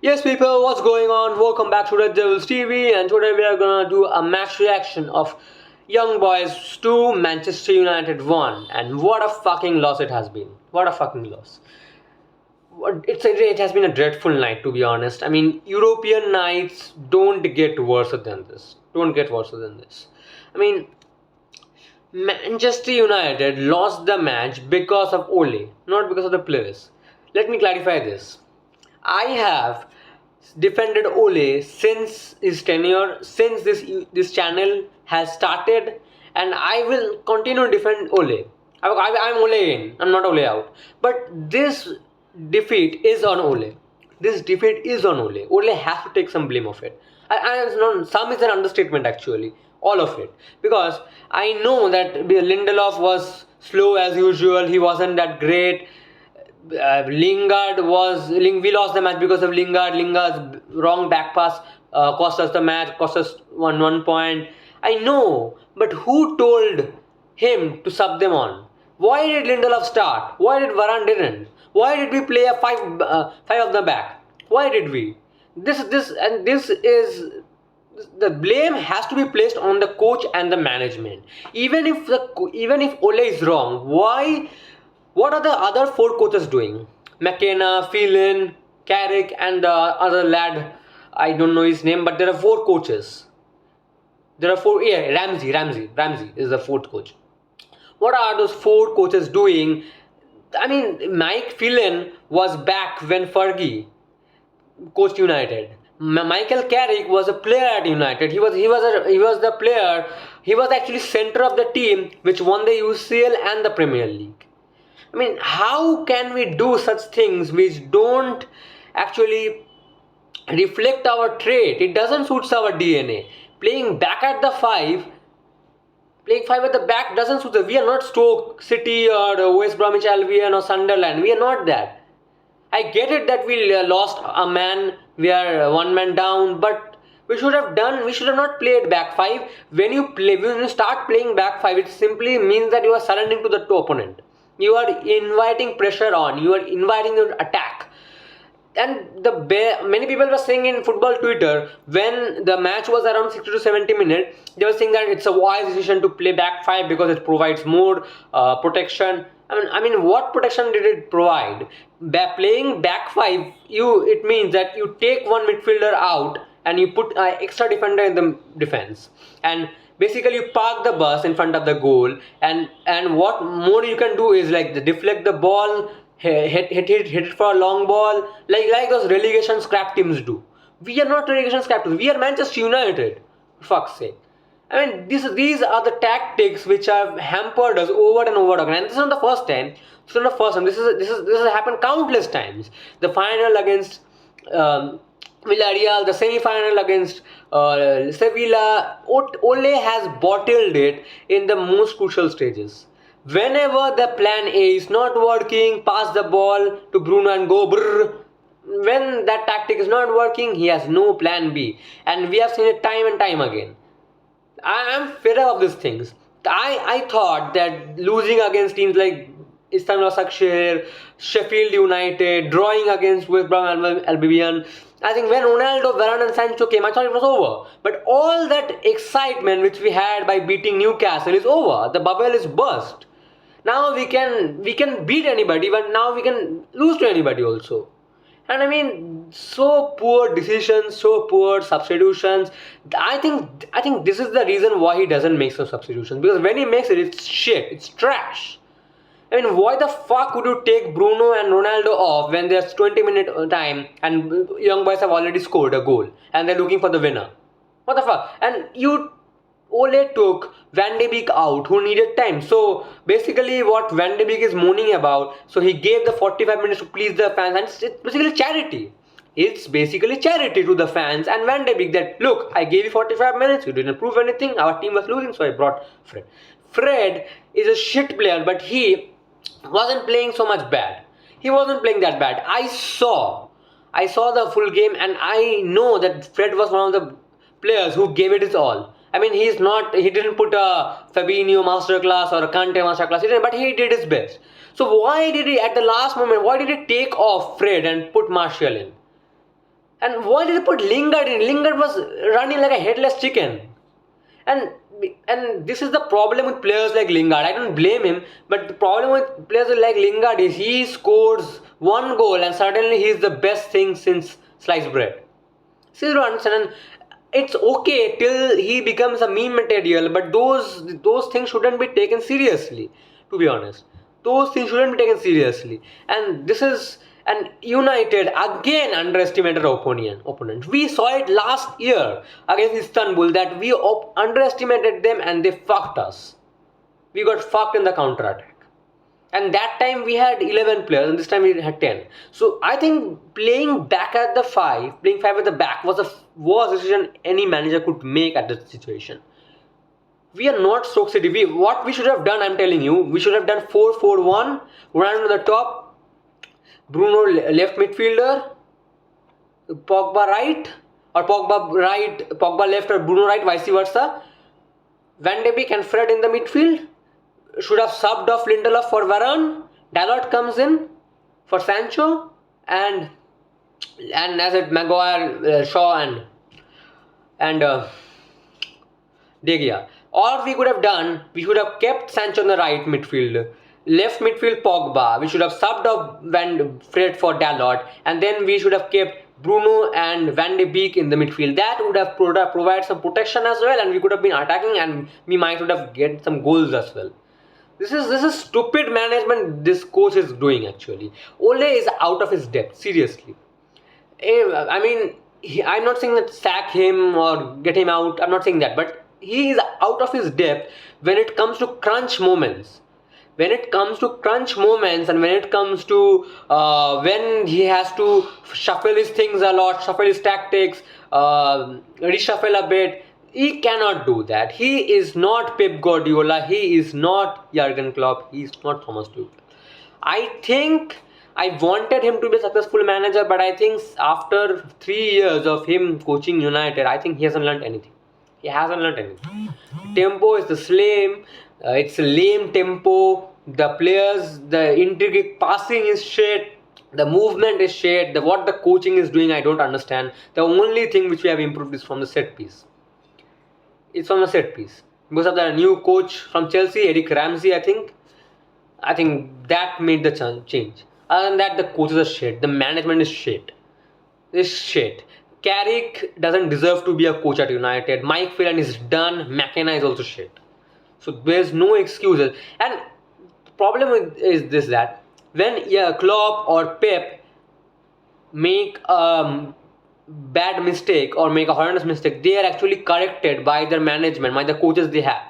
Yes, people, what's going on? Welcome back to Red Devils TV, and today we are gonna do a match reaction of Young Boys 2, Manchester United 1. And what a fucking loss it has been. What a fucking loss. It has been a dreadful night, to be honest. I mean, European nights don't get worse than this. Don't get worse than this. I mean, Manchester United lost the match because of Ole, not because of the players. Let me clarify this. I have defended Ole since his tenure, since this channel has started, and I will continue to defend Ole. I'm Ole in. I'm not Ole out. But this defeat is on Ole. This defeat is on Ole. Ole has to take some blame of it. Some is an understatement actually. All of it. Because I know that Lindelof was slow as usual. He wasn't that great. We lost the match because of Lingard. Lingard's wrong back pass cost us the match, cost us one point. I know, but who told him to sub them on? Why did Lindelof start? Why did Varane didn't? Why did we play a five of the back? Why did we? This is the blame has to be placed on the coach and the management. Even if Ole is wrong, why? What are the other four coaches doing? McKenna, Phelan, Carrick, and the other lad. I don't know his name, but there are four coaches. There are four. Yeah, Ramsey is the fourth coach. What are those four coaches doing? I mean, Mike Phelan was back when Fergie coached United. Michael Carrick was a player at United. He was the player. He was actually center of the team which won the UCL and the Premier League. I mean, how can we do such things which don't actually reflect our trait? It doesn't suit our DNA. Playing five at the back doesn't suit us. We are not Stoke City or West Bromwich Albion or Sunderland. We are not that. I get it that we lost a man. We are one man down, but we should have not played back five. When you start playing back five, it simply means that you are surrendering to the opponent. You are inviting pressure on. You are inviting your attack. And many people were saying in football Twitter when the match was around 60 to 70 minutes, they were saying that it's a wise decision to play back five because it provides more protection. I mean, what protection did it provide? By playing back five, it means that you take one midfielder out and you put an extra defender in the defense, and basically you park the bus in front of the goal, and what more you can do is like deflect the ball, hit it for a long ball, like those relegation scrap teams do. We are not relegation scrap teams. We are Manchester United. For fuck's sake. I mean, these are the tactics which have hampered us over and over again. And this is not the first time. This has happened countless times. The final against Villarreal, the semi-final against Sevilla. Ole has bottled it in the most crucial stages. Whenever the plan A is not working, pass the ball to Bruno and go brrr. When that tactic is not working, he has no plan B. And we have seen it time and time again. I am fed up of these things. I thought that losing against teams like Istanbul Başakşehir, Sheffield United, drawing against West Brom Albion, I think when Ronaldo, Varane and Sancho came, I thought it was over. But all that excitement which we had by beating Newcastle is over. The bubble is burst. Now we can beat anybody, but now we can lose to anybody also. And I mean, so poor decisions, so poor substitutions. I think this is the reason why he doesn't make some substitutions, because when he makes it, it's shit, it's trash. I mean, why the fuck would you take Bruno and Ronaldo off when there's 20-minute time and young boys have already scored a goal and they're looking for the winner? What the fuck? And Ole took Van de Beek out, who needed time. So basically what Van de Beek is moaning about, so he gave the 45 minutes to please the fans, and it's basically charity. It's basically charity to the fans and Van de Beek that, look, I gave you 45 minutes, you didn't prove anything, our team was losing, so I brought Fred. Fred is a shit player, but he wasn't playing so much bad. He wasn't playing that bad. I saw the full game, and I know that Fred was one of the players who gave it his all. I mean, he didn't put a Fabinho masterclass or a Kante masterclass, but he did his best. So why did he, at the last moment, why did he take off Fred and put Martial in? And why did they put Lingard in? Lingard was running like a headless chicken. And and this is the problem with players like Lingard. I don't blame him, but the problem with players like Lingard is he scores one goal and suddenly he's the best thing since sliced bread. See, you understand? And it's okay till he becomes a meme material, but those things shouldn't be taken seriously. To be honest, those things shouldn't be taken seriously. And this is and United again underestimated opponent. We saw it last year against Istanbul that we underestimated them and they fucked us. We got fucked in the counter attack. And that time we had 11 players and this time we had 10. So I think playing back at the 5, playing 5 at the back was a decision any manager could make at that situation. We are not Stoke City. What we should have done, I'm telling you, we should have done 4-4-1, Ronaldo to the top, Bruno left midfielder, Pogba right, or Pogba left or Bruno right, vice versa. Van de Beek and Fred in the midfield. Should have subbed off Lindelof for Varane. Dalot comes in for Sancho and as it Maguire, Shaw and De Gea. Or we could have done, we should have kept Sancho in the right midfield. Left midfield Pogba. We should have subbed off Fred for Dalot, and then we should have kept Bruno and Van de Beek in the midfield. That would have provided some protection as well, and we could have been attacking, and we might would have get some goals as well. This is stupid management this coach is doing actually. Ole is out of his depth, seriously. I mean, I'm not saying that sack him or get him out. I'm not saying that, but he is out of his depth when it comes to crunch moments. When it comes to crunch moments and when it comes to when he has to shuffle his things a lot, shuffle his tactics, reshuffle a bit, he cannot do that. He is not Pep Guardiola, he is not Jurgen Klopp, he is not Thomas Tuchel. I think I wanted him to be a successful manager, but I think after 3 years of him coaching United, I think he hasn't learned anything. He hasn't learned anything. Tempo is the same. It's a lame tempo. The players, the intricate passing is shit. The movement is shit. What the coaching is doing, I don't understand. The only thing which we have improved is from the set piece. It's from the set piece. Because of the new coach from Chelsea, Eric Ramsey, I think that made the change. Other than that, the coaches are shit. The management is shit. It's shit. Carrick doesn't deserve to be a coach at United. Mike Phelan is done. McKenna is also shit. So there's no excuses. And the problem is this, that when Klopp or Pep make a bad mistake or make a horrendous mistake, they are actually corrected by their management, by the coaches they have.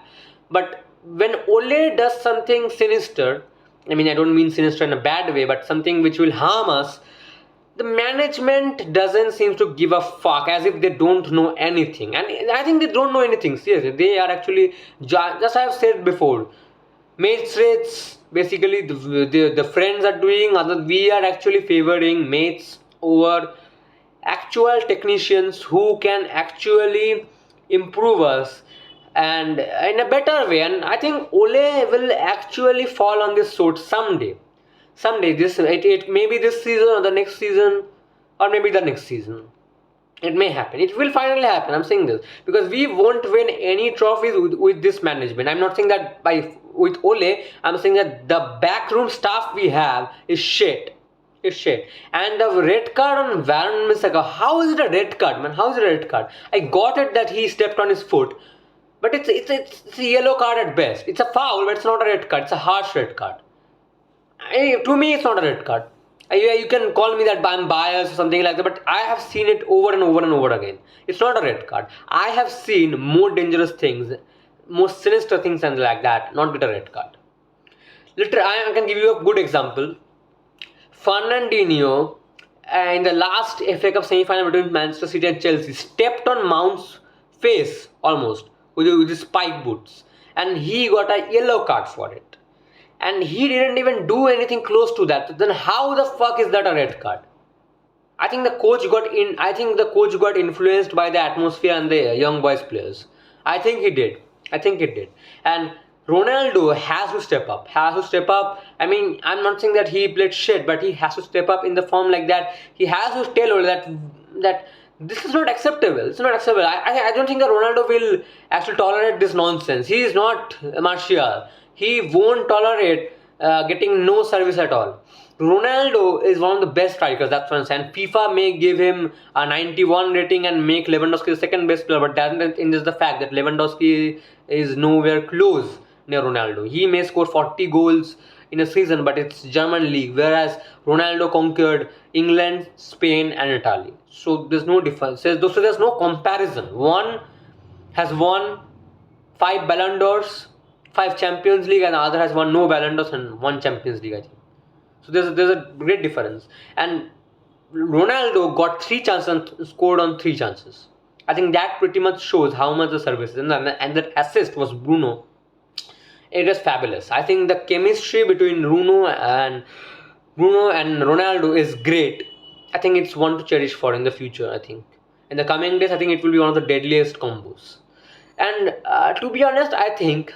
But when Ole does something sinister, I mean, I don't mean sinister in a bad way, but something which will harm us, the management doesn't seem to give a fuck, as if they don't know anything. And I think they don't know anything, seriously. They are actually, just I have said before, mates rates, basically the friends are doing, we are actually favoring mates over actual technicians who can actually improve us and in a better way. And I think Ole will actually fall on this sword someday. It may be this season or the next season, or maybe the next season. It may happen. It will finally happen. I'm saying this because we won't win any trophies with this management. I'm not saying that with Ole. I'm saying that the backroom staff we have is shit. It's shit. And the red card on Varane Misaka. How is it a red card, man? How is it a red card? I got it that he stepped on his foot, but it's a yellow card at best. It's a foul, but it's not a red card. It's a harsh red card. To me, it's not a red card. You can call me that I'm biased or something like that, but I have seen it over and over and over again. It's not a red card. I have seen more dangerous things, more sinister things than like that, not with a red card. Literally, I can give you a good example. Fernandinho, in the last FA Cup semi-final between Manchester City and Chelsea, stepped on Mount's face almost with his spike boots, and he got a yellow card for it. And he didn't even do anything close to that. Then how the fuck is that a red card? I think the coach got influenced by the atmosphere and the young boys players. I think he did. And Ronaldo has to step up. I mean, I'm not saying that he played shit, but he has to step up in the form like that. He has to tell Ole that that this is not acceptable. It's not acceptable. I don't think that Ronaldo will actually tolerate this nonsense. He is not Martial. He won't tolerate getting no service at all. Ronaldo is one of the best strikers, that's what I'm saying. FIFA may give him a 91 rating and make Lewandowski the second best player, but that is the fact that Lewandowski is nowhere close near Ronaldo. He may score 40 goals in a season, but it's German league, whereas Ronaldo conquered England, Spain, and Italy. So there's no difference. So there's no comparison. One has won 5 Ballon d'Ors, 5 Champions League, and the other has won no Ballon d'Ors and 1 Champions League, I think. So there's a great difference. And Ronaldo got 3 chances and scored on 3 chances. I think that pretty much shows how much the service is. And that assist was Bruno. It is fabulous. I think the chemistry between Bruno and Ronaldo is great. I think it's one to cherish for in the future. I think in the coming days, I think it will be one of the deadliest combos. And to be honest, I think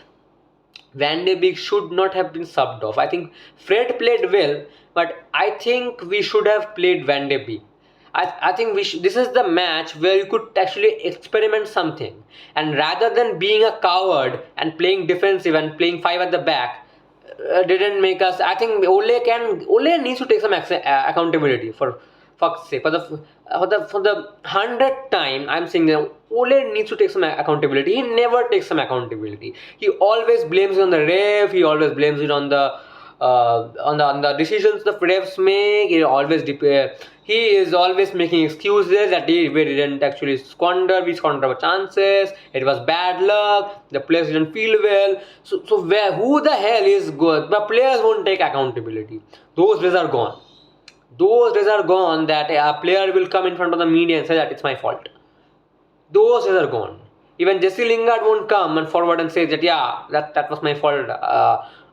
Van de Beek should not have been subbed off. I think Fred played well, but I think we should have played Van de Beek. I think this is the match where you could actually experiment something, and rather than being a coward and playing defensive and playing 5 at the back, didn't make us. I think Ole needs to take some accountability for fuck's sake. For the 100th time, I'm saying that Ole needs to take some accountability. He never takes some accountability. He always blames it on the ref. He always blames it on the decisions the refs make. He is always making excuses that we didn't actually squander. We squandered our chances. It was bad luck. The players didn't feel well. So who the hell is good? The players won't take accountability. Those days are gone. Those days are gone that a player will come in front of the media and say that it's my fault. Those days are gone. Even Jesse Lingard won't come and forward and say that that was my fault.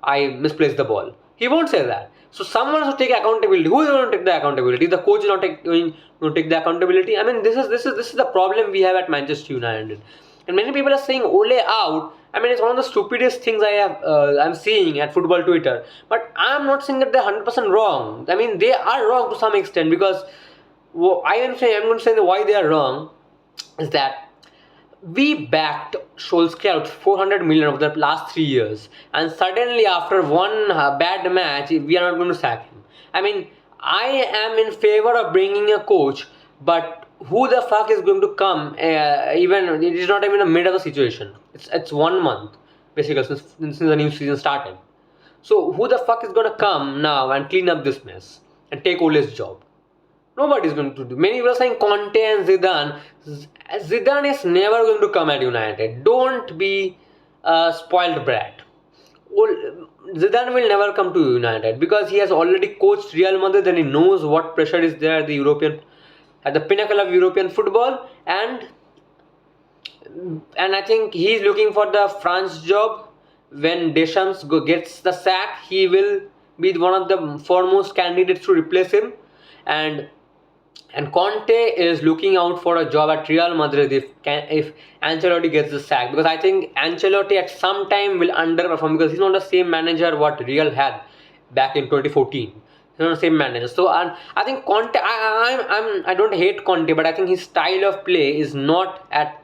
I misplaced the ball. He won't say that. So someone has to take accountability. Who is going to take the accountability? The coach is not going to take the accountability. I mean, this is the problem we have at Manchester United. And many people are saying Ole out. I mean, it's one of the stupidest things I'm seeing at football Twitter. But I'm not saying that they're 100% wrong. I mean, they are wrong to some extent, because I'm going to say why they are wrong is that we backed Solskjaer out 400 million over the last 3 years, and suddenly after one bad match, we are not going to sack him. I mean, I am in favor of bringing a coach, but who the fuck is going to come? Even it is not even the mid of the situation. It's 1 month basically since the new season started. So who the fuck is going to come now and clean up this mess and take Ole's job? Nobody is going to do. Many people are saying Conte and Zidane. Zidane is never going to come at United. Don't be a spoiled brat. Zidane will never come to United because he has already coached Real Madrid and he knows what pressure is there at the pinnacle of European football, and I think he's looking for the France job. When Deschamps gets the sack, he will be one of the foremost candidates to replace him, and Conte is looking out for a job at Real Madrid if Ancelotti gets the sack, because I think Ancelotti at some time will underperform because he's not the same manager what Real had back in 2014. He's not the same manager. So I think Conte. I don't hate Conte, but I think his style of play is not at.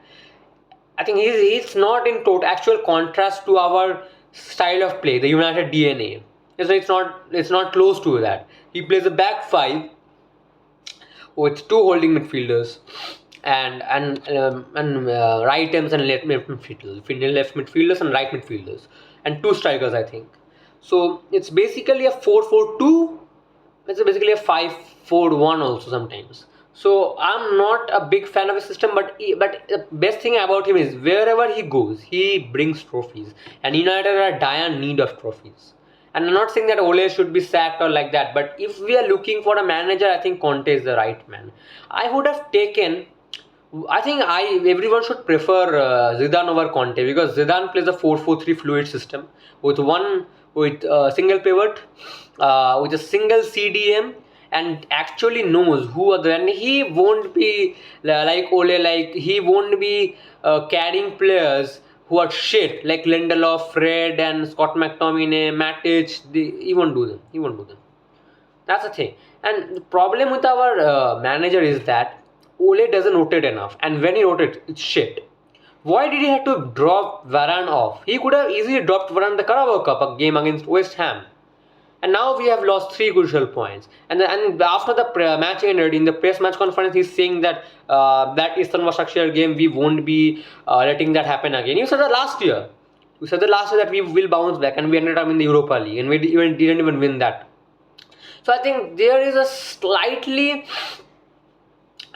I think he's not in actual contrast to our style of play, the United DNA. It's not close to that. He plays a back five with 2 holding midfielders and right ends and left midfielders and right midfielders and 2 strikers, I think. So it's basically a 4-4-2. It's basically a 5-4-1 also sometimes. So I'm not a big fan of his system, but the best thing about him is wherever he goes, he brings trophies, and United are in dire need of trophies. And I'm not saying that Ole should be sacked or like that, but if we are looking for a manager, I think Conte is the right man. I would have taken. I think everyone should prefer Zidane over Conte, because Zidane plays a 4-4-3 fluid system with single pivot, with a single CDM, and actually knows who are there. And he won't be like Ole, like he won't be carrying players who are shit like Lindelof, Fred, and Scott McTominay, Matic. He won't do them. That's the thing. And the problem with our manager is that Ole doesn't rotate enough, and when he rotates, it's shit. Why did he have to drop Varane off? He could have easily dropped Varane in the Carabao Cup, a game against West Ham. And now we have lost three crucial points. And after the match ended, in the press match conference, he's saying that that Istanbul Solskjaer game, we won't be letting that happen again. You said that last year. You said that last year that we will bounce back, and we ended up in the Europa League, and we didn't even win that. So I think there is a slightly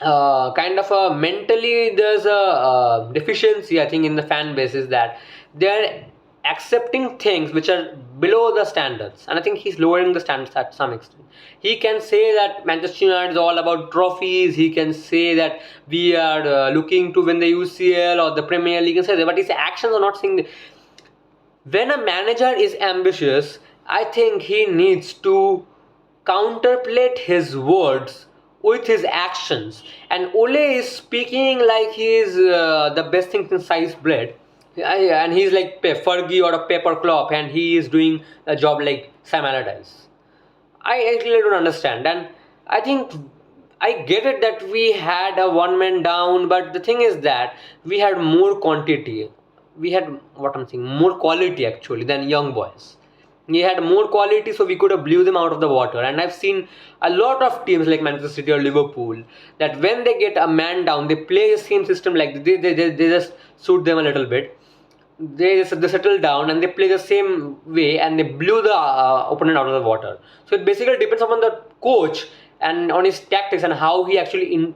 kind of a mentally there's a deficiency, I think, in the fan base, is that they're accepting things which are below the standards, and I think he's lowering the standards at some extent. He can say that Manchester United is all about trophies. He can say that we are looking to win the UCL or the Premier League, and say that, but his actions are not saying that. When a manager is ambitious, I think he needs to counterplate his words with his actions. And Ole is speaking like he is the best thing since sliced bread, and he's like Fergie or a paper cloth, and he is doing a job like Sam Allardyce. I actually don't understand, and I think I get it that we had a one man down, but the thing is that we had more quantity. We had what I'm saying, more quality actually than young boys. He had more quality, so we could have blew them out of the water. And I've seen a lot of teams like Manchester City or Liverpool that when they get a man down, they play the same system, like they just suit them a little bit. They settle down and they play the same way, and they blew the opponent out of the water. So it basically depends upon the coach and on his tactics and how he actually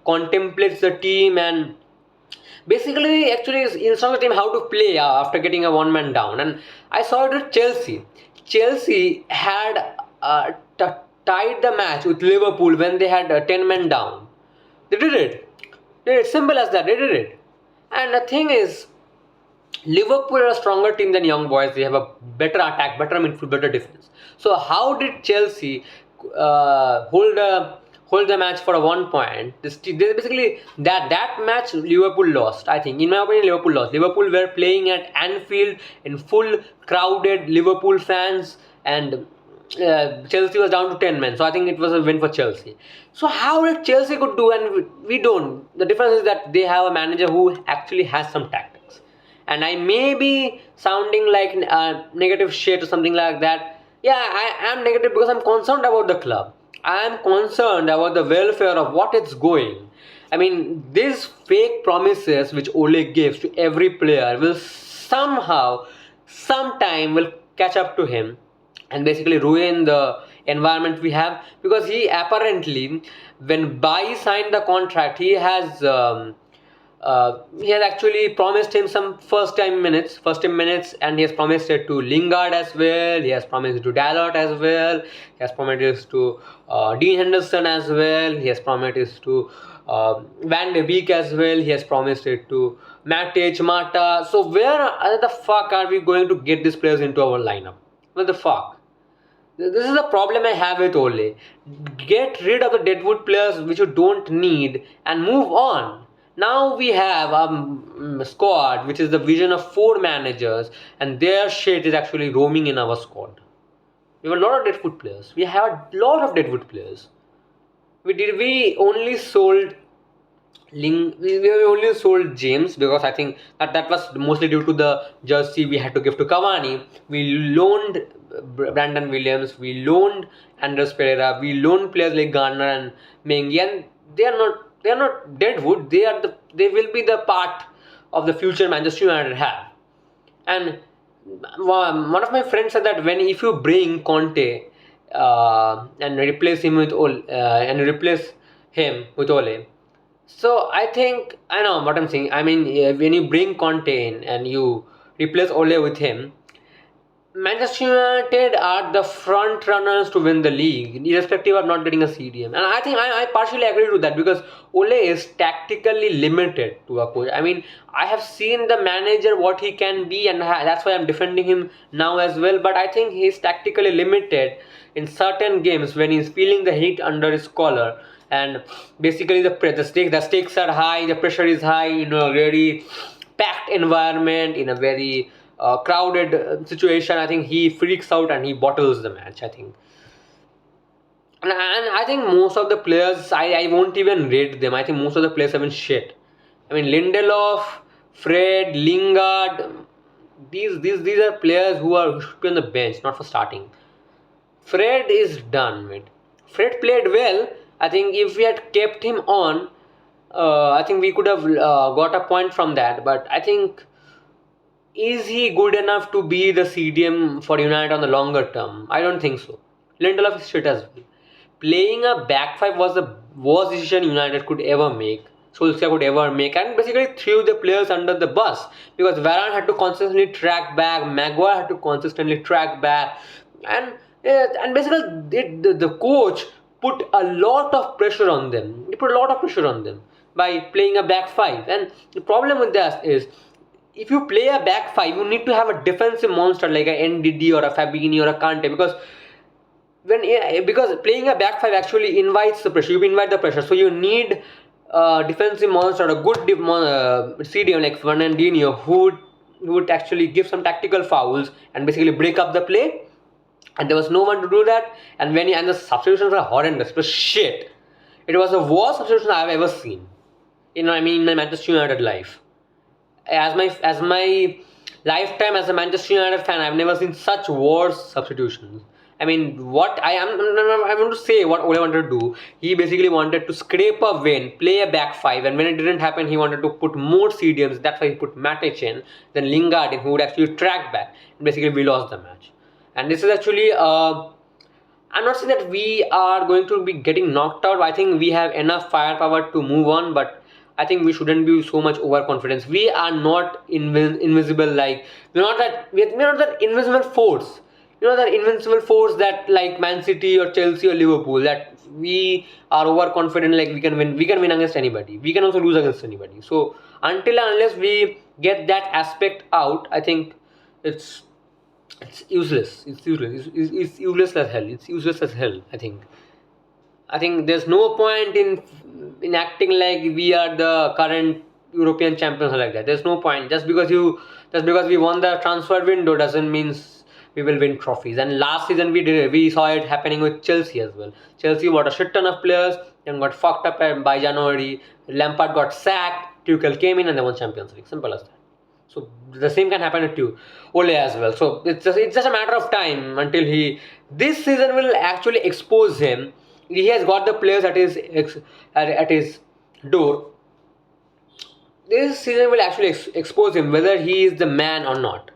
contemplates the team, and basically actually instructs the team how to play after getting a one man down. And I saw it with Chelsea had tied the match with Liverpool when they had 10 men down. They did it. Simple as that. They did it. And the thing is, Liverpool are a stronger team than young boys. They have a better attack, better midfield, better defense. So how did Chelsea hold the match for a 1 point? Basically that match Liverpool lost. I think, in my opinion, Liverpool lost. Liverpool were playing at Anfield in full crowded Liverpool fans, and Chelsea was down to 10 men. So I think it was a win for Chelsea. So how did Chelsea could do and we don't? The difference is that they have a manager who actually has some tactics. And I may be sounding like negative shit or something like that. Yeah, I am negative because I'm concerned about the club. I am concerned about the welfare of what it's going. I mean, these fake promises which Ole gives to every player will sometime will catch up to him and basically ruin the environment we have, because he apparently, when Bai signed the contract, he has actually promised him some first team minutes, and he has promised it to Lingard as well. He has promised it to Dalot as well. He has promised it to Dean Henderson as well. He has promised it to Van de Beek as well. He has promised it to Matic, Mata. So where the fuck are we going to get these players into our lineup? What the fuck? This is the problem I have with Ole. Get rid of the deadwood players which you don't need and move on. Now we have a squad which is the vision of 4 managers, and their shit is actually roaming in our squad. We have a lot of deadwood players. We have a lot of deadwood players. We only sold James because I think that was mostly due to the jersey we had to give to Cavani. We loaned Brandon Williams, we loaned Andres Pereira, we loaned players like Garner and Mengi, and they are not deadwood. They will be the part of the future Manchester United have. And one of my friends said that if you bring Conte and replace him with Ole, so I think, I know what I'm saying. I mean, when you bring Conte in and you replace Ole with him, Manchester United are the front runners to win the league, irrespective of not getting a CDM. And I think I partially agree with that, because Ole is tactically limited to a coach. I mean, I have seen the manager what he can be, and that's why I'm defending him now as well. But I think he's tactically limited in certain games when he's feeling the heat under his collar. And basically the stakes are high, the pressure is high in a very packed environment, in a very crowded situation. I think he freaks out and he bottles the match, I think. And I think most of the players, I won't even rate them. I think most of the players have been shit. I mean, Lindelof, Fred, Lingard, these are players who should be on the bench, not for starting. Fred is done, mate. Fred played well. I think if we had kept him on, I think we could have got a point from that. But I think, is he good enough to be the CDM for United on the longer term? I don't think so. Lindelof is shit as well. Playing a back five was the worst decision United could ever make. Solskjaer could ever make, and basically threw the players under the bus because Varane had to consistently track back, Maguire had to consistently track back, and basically the coach put a lot of pressure on them. He put a lot of pressure on them by playing a back five, and the problem with that is, if you play a back five, you need to have a defensive monster like a NDD or a Fabini or a Kante, because playing a back five actually invites the pressure. You invite the pressure, so you need a defensive monster, a good CDM like Fernandinho, who would actually give some tactical fouls and basically break up the play. And there was no one to do that. And the substitutions were horrendous. It was shit. It was the worst substitution I've ever seen. In my Manchester United life. As my lifetime as a Manchester United fan, I've never seen such worse substitutions. I mean, what I want to say, what Ole wanted to do, he basically wanted to scrape a win, play a back five, and when it didn't happen, he wanted to put more CDMs. That's why he put Matic in, then Lingard in, who would actually track back. And basically, we lost the match. And this is actually, I'm not saying that we are going to be getting knocked out. I think we have enough firepower to move on, but I think we shouldn't be so much overconfidence. We are not invisible. Like we're not that invisible force. That invincible force that like Man City or Chelsea or Liverpool, that we are overconfident. Like we can win against anybody. We can also lose against anybody. So until and unless we get that aspect out, I think it's it's useless. It's useless as hell. It's useless as hell. I think there's no point in acting like we are the current European champions or like that. There's no point. Just because we won the transfer window doesn't mean we will win trophies. And last season we saw it happening with Chelsea as well. Chelsea bought a shit ton of players and got fucked up by January. Lampard got sacked. Tuchel came in and they won Champions League. Simple as that. So the same can happen to Ole as well. So it's just a matter of time until this season will actually expose him. He has got the players at his door. This season will actually expose him whether he is the man or not.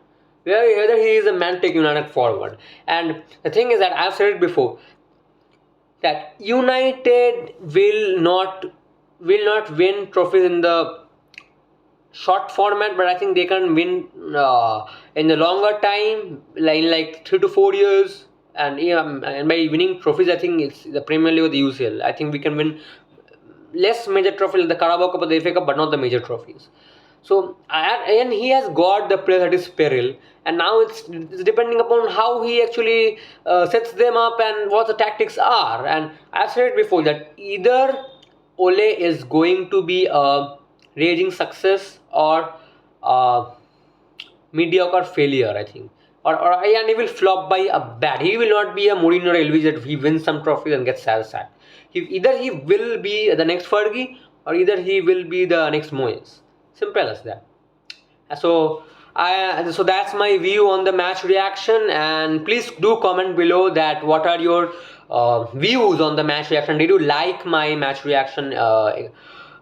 Whether he is the man taking United forward. And the thing is that I've said it before, that United will not win trophies in the short format, but I think they can win in the longer time, like 3 to 4 years. And by winning trophies, I think it's the Premier League or the UCL. I think we can win less major trophies like the Carabao Cup or the FA Cup, but not the major trophies. So and he has got the players at his peril, and now it's depending upon how he actually sets them up and what the tactics are. And I've said it before that either Ole is going to be a raging success or a mediocre failure, I think. And he will flop by a bad. He will not be a Mourinho or Elvis that he wins some trophies and gets sacked. Either he will be the next Fergie or either he will be the next Moyes. Simple as that. So that's my view on the match reaction, and please do comment below that what are your views on the match reaction. Did you like my match reaction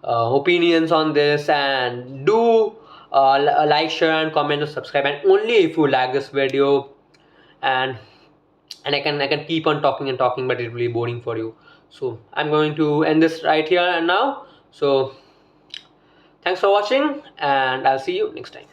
opinions on this? And do like, share and comment and subscribe, and only if you like this video. And I can keep on talking and talking, but it will be boring for you, so I'm going to end this right here and now. So thanks for watching, and I'll see you next time.